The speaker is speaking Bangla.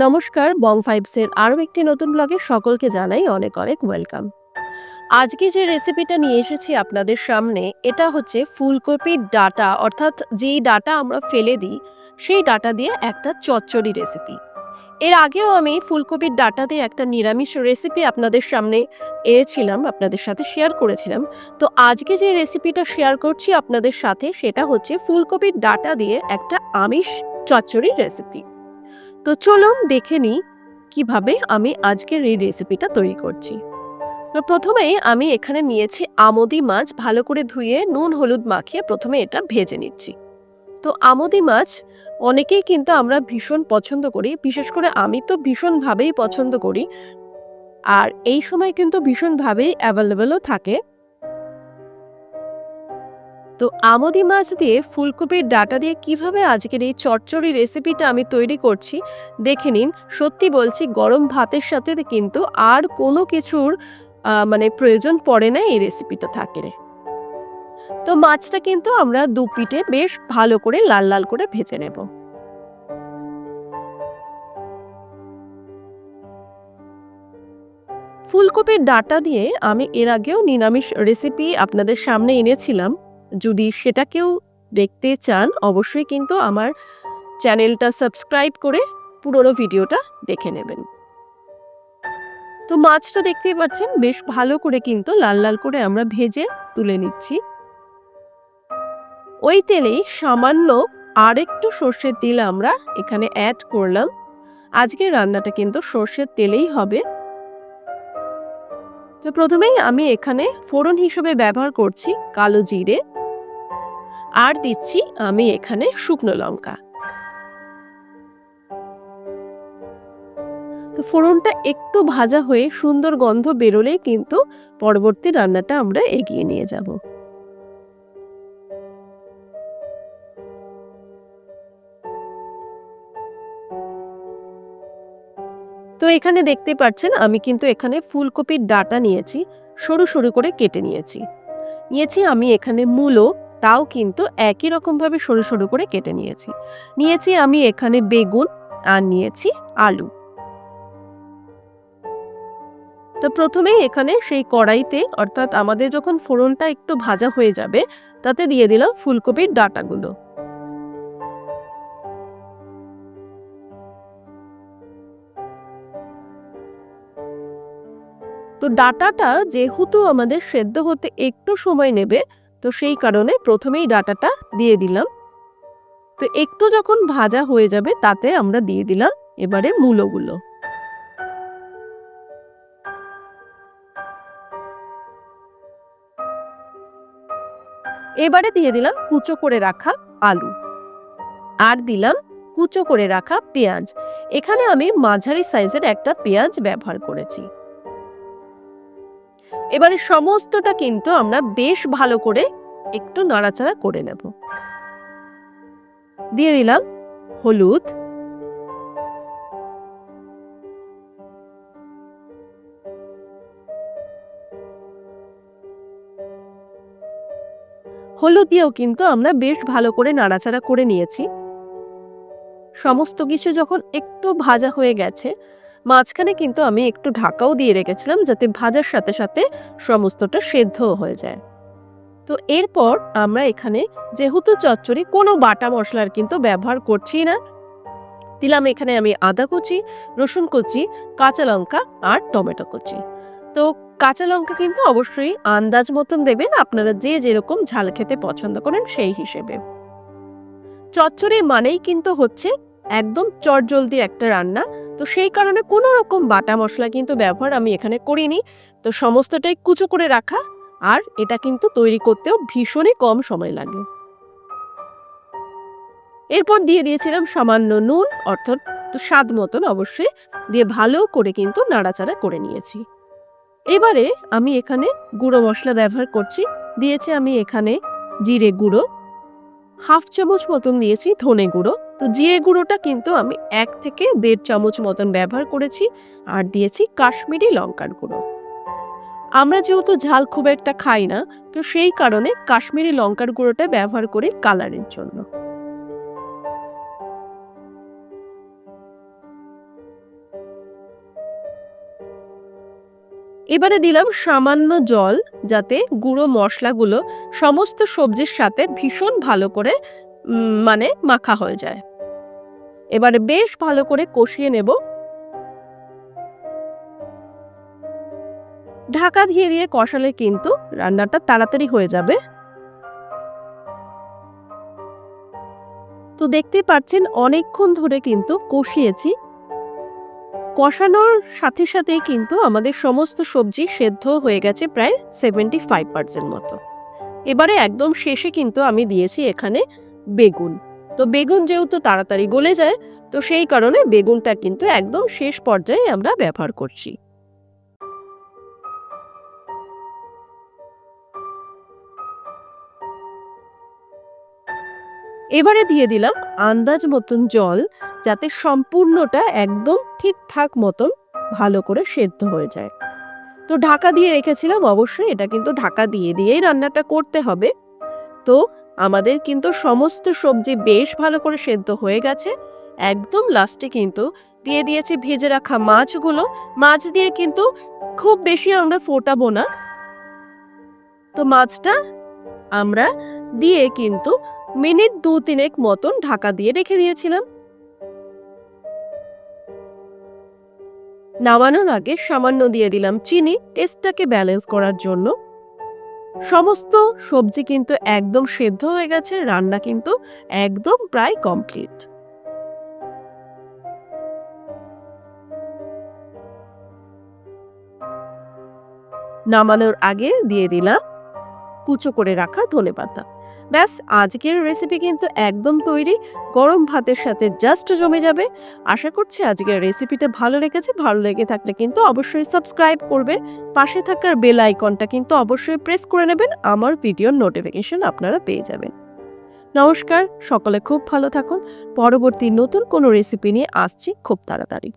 নমস্কার, বং ফাইভসের আরও একটি নতুন ব্লগে সকলকে জানাই অনেক অনেক ওয়েলকাম। আজকে যে রেসিপিটা নিয়ে এসেছি আপনাদের সামনে, এটা হচ্ছে ফুলকপির ডাঁটা, অর্থাৎ যেই ডাঁটা আমরা ফেলে দিই সেই ডাঁটা দিয়ে একটা চচ্চড়ি রেসিপি। এর আগেও আমি ফুলকপির ডাঁটা দিয়ে একটা নিরামিষ রেসিপি আপনাদের সামনে এনেছিলাম, আপনাদের সাথে শেয়ার করেছিলাম। তো আজকে যে রেসিপিটা শেয়ার করছি আপনাদের সাথে, সেটা হচ্ছে ফুলকপির ডাঁটা দিয়ে একটা আমিষ চচ্চড়ির রেসিপি। তো চলুন দেখে নিই কিভাবে আমি আজকের এই রেসিপিটা তৈরি করছি। তো প্রথমেই আমি এখানে নিয়েছি আমোদি মাছ, ভালো করে ধুয়ে নুন হলুদ মাখিয়ে প্রথমে এটা ভেজে নিচ্ছি। তো আমোদি মাছ অনেকেই কিন্তু আমরা ভীষণ পছন্দ করি, বিশেষ করে আমি তো ভীষণভাবেই পছন্দ করি। আর এই সময় কিন্তু ভীষণভাবেই অ্যাভেলেবেলও থাকে। তো আমোদি মাছ দিয়ে ফুলকপির ডাঁটা দিয়ে কিভাবে আজকের এই চচ্চড়ি রেসিপিটা আমি তৈরি করছি দেখে নিন। সত্যি বলছি, গরম ভাতের সাথে কিন্তু আর কোনো কিছুর প্রয়োজন পড়ে না এই রেসিপিটা থাকলে। তো মাছটা কিন্তু আমরা দু পিঠে বেশ ভালো করে লাল লাল করে ভেজে নেব। ফুলকপির ডাঁটা দিয়ে আমি এর আগেও নিরামিষ রেসিপি আপনাদের সামনে এনেছিলাম। যদি সেটাকেও দেখতে চান, অবশ্যই কিন্তু আমার চ্যানেলটা সাবস্ক্রাইব করে পুরোনো ভিডিওটা দেখে নেবেন। তো মাছটা দেখতেই পাচ্ছেন, বেশ ভালো করে কিন্তু লাল লাল করে আমরা ভেজে তুলে নিচ্ছি। ওই তেলেই সামান্য আরেকটু সর্ষের তেল আমরা এখানে অ্যাড করলাম। আজকের রান্নাটা কিন্তু সর্ষের তেলেই হবে। তো প্রথমেই আমি এখানে ফোড়ন হিসেবে ব্যবহার করছি কালো জিরে, আর দিচ্ছি আমি এখানে শুকনো লঙ্কা। তো ফোড়নটা একটু ভাজা হয়ে সুন্দর গন্ধ বেরোলেই কিন্তু পরবর্তী রান্নাটা আমরা এগিয়ে নিয়ে যাব। তো এখানে দেখতে পাচ্ছেন, আমি কিন্তু এখানে ফুলকপির ডাঁটা নিয়েছি, সরু সরু করে কেটে নিয়েছি। আমি এখানে মূলো, তাও কিন্তু একই রকম ভাবে সরু সরু করে কেটে নিয়েছি। আমি এখানে বেগুন, আর নিয়েছি আলু। তো প্রথমেই এখানে সেই কড়াইতে, অর্থাৎ আমাদের যখন ফোড়নটা একটু ভাজা হয়ে যাবে, তাতে দিয়ে দিলাম ফুলকপির ডাঁটাগুলো। তো ডাঁটাটা যেহেতু আমাদের সেদ্ধ হতে একটু সময় নেবে, তো সেই কারণে প্রথমেই ডাঁটাটা দিয়ে দিলাম। তো একটু যখন ভাজা হয়ে যাবে, তাতে আমরা দিয়ে দিলাম এবারে মূলোগুলো। এবারে দিয়ে দিলাম কুচো করে রাখা আলু, আর দিলাম কুচো করে রাখা পেঁয়াজ। এখানে আমি মাঝারি সাইজের একটা পেঁয়াজ ব্যবহার করেছি। এবারে সমস্তটা কিন্তু আমরা বেশ ভালো করে একটু নাড়াচাড়া করে নেব। দিয়ে দিলাম হলুদ, হলুদ দিয়েও কিন্তু আমরা বেশ ভালো করে নাড়াচাড়া করে নিয়েছি। সমস্ত কিছু যখন একটু ভাজা হয়ে গেছে, মাঝখানে কিন্তু আমি একটু ঢাকাও দিয়ে রেখেছিলাম, যাতে ভাজার সাথে সাথে সমস্তটা সেদ্ধ হয়ে যায়। তো এরপর আমরা এখানে, যেহেতু চচ্চড়ি, কোনো বাটা মশলার কিন্তু ব্যবহার করছি না, দিলাম এখানে আমি আদা কুচি, রসুন কুচি, কাঁচা লঙ্কা আর টমেটো কুচি। তো কাঁচা লঙ্কা কিন্তু অবশ্যই আন্দাজ মতন দেবেন, আপনারা যে যেরকম ঝাল খেতে পছন্দ করেন সেই হিসেবে। চচ্চড়ি মানেই কিন্তু হচ্ছে একদম চটজলদি একটা রান্না। তো সেই কারণে কোনো রকম বাটা মশলা কিন্তু ব্যবহার আমি এখানে করিনি। তো সমস্তটাই কুচো করে রাখা, আর এটা কিন্তু তৈরি করতেও ভীষণই কম সময় লাগে। এরপর দিয়ে দিয়েছিলাম সামান্য নুন, অর্থাৎ তো স্বাদ মতন অবশ্যই, দিয়ে ভালো করে কিন্তু নাড়াচাড়া করে নিয়েছি। এবারে আমি এখানে গুঁড়ো মশলা ব্যবহার করছি। আমি এখানে জিরে গুঁড়ো, হাফ চামচ মতন দিয়েছি ধনে গুঁড়ো। তো জিরে গুঁড়োটা কিন্তু আমি 1 থেকে 1.5 চামচ মতন ব্যবহার করেছি, আর দিয়েছি কাশ্মীরি লঙ্কার গুঁড়ো। আমরা যেহেতু ঝাল খুব একটা খাই না, তো সেই কারণে কাশ্মীরি লঙ্কার গুঁড়োটা ব্যবহার করি কালারের জন্য। এবারে দিলাম সামান্য জল, যাতে গুঁড়ো মশলাগুলো সমস্ত সবজির সাথে ভীষণ ভালো করে মানে মাখা হয়ে যায়। এবারে বেশ ভালো করে কষিয়ে নেব। ঢাকা দিয়ে কষালে কিন্তু রান্নাটা তাড়াতাড়ি হয়ে যাবে। তো দেখতেই পাচ্ছেন অনেকক্ষণ ধরে কিন্তু কষিয়েছি। কষানোর সাথে সাথেই কিন্তু আমাদের সমস্ত সবজি সেদ্ধ হয়ে গেছে প্রায় 75% মতো। এবারে একদম শেষে কিন্তু আমি দিয়েছি এখানে বেগুন। তো বেগুন যেহেতু তাড়াতাড়ি গলে যায়, তো সেই কারণে বেগুনটা কিন্তু একদম শেষ পর্যায়ে আমরা ব্যবহার করছি। এবারে দিয়ে দিলাম আন্দাজ মতন জল, যাতে সম্পূর্ণটা একদম ঠিকঠাক মতন ভালো করে সেদ্ধ হয়ে যায়। তো ঢাকা দিয়ে রেখেছিলাম, অবশ্যই এটা কিন্তু ঢাকা দিয়েই রান্নাটা করতে হবে। তো আমাদের কিন্তু সমস্ত সবজি বেশ ভালো করে সেদ্ধ হয়ে গেছে। একদম লাস্টে কিন্তু দিয়ে দিয়েছি ভেজে রাখা মাছগুলো। মাছ দিয়ে কিন্তু খুব বেশি আমরা ফোটাবো না। তো মাছটা আমরা দিয়ে কিন্তু মিনিট ২-৩ মতন ঢাকা দিয়ে রেখে দিয়েছিলাম। নামানোর আগে সামান্য দিয়ে দিলাম চিনি, টেস্টটাকে ব্যালেন্স করার জন্য। সমস্ত সবজি কিন্তু একদম সেদ্ধ হয়ে গেছে, রান্না কিন্তু একদম প্রায় কমপ্লিট। নামানোর আগে দিয়ে দিলাম কুচো করে রাখা ধনেপাতা। ব্যাস, আজকের রেসিপি কিন্তু একদম তৈরি। গরম ভাতের সাথে জাস্ট জমে যাবে। আশা করছি আজকের রেসিপিটা ভালো লেগেছে। ভালো লেগে থাকলে কিন্তু অবশ্যই সাবস্ক্রাইব করবেন। পাশে থাকার বেল আইকনটা কিন্তু অবশ্যই প্রেস করে নেবেন। আমার ভিডিওর নোটিফিকেশন আপনারা পেয়ে যাবেন। নমস্কার, সকলে খুব ভালো থাকুন। পরবর্তী নতুন কোনো রেসিপি নিয়ে আসছি খুব তাড়াতাড়ি।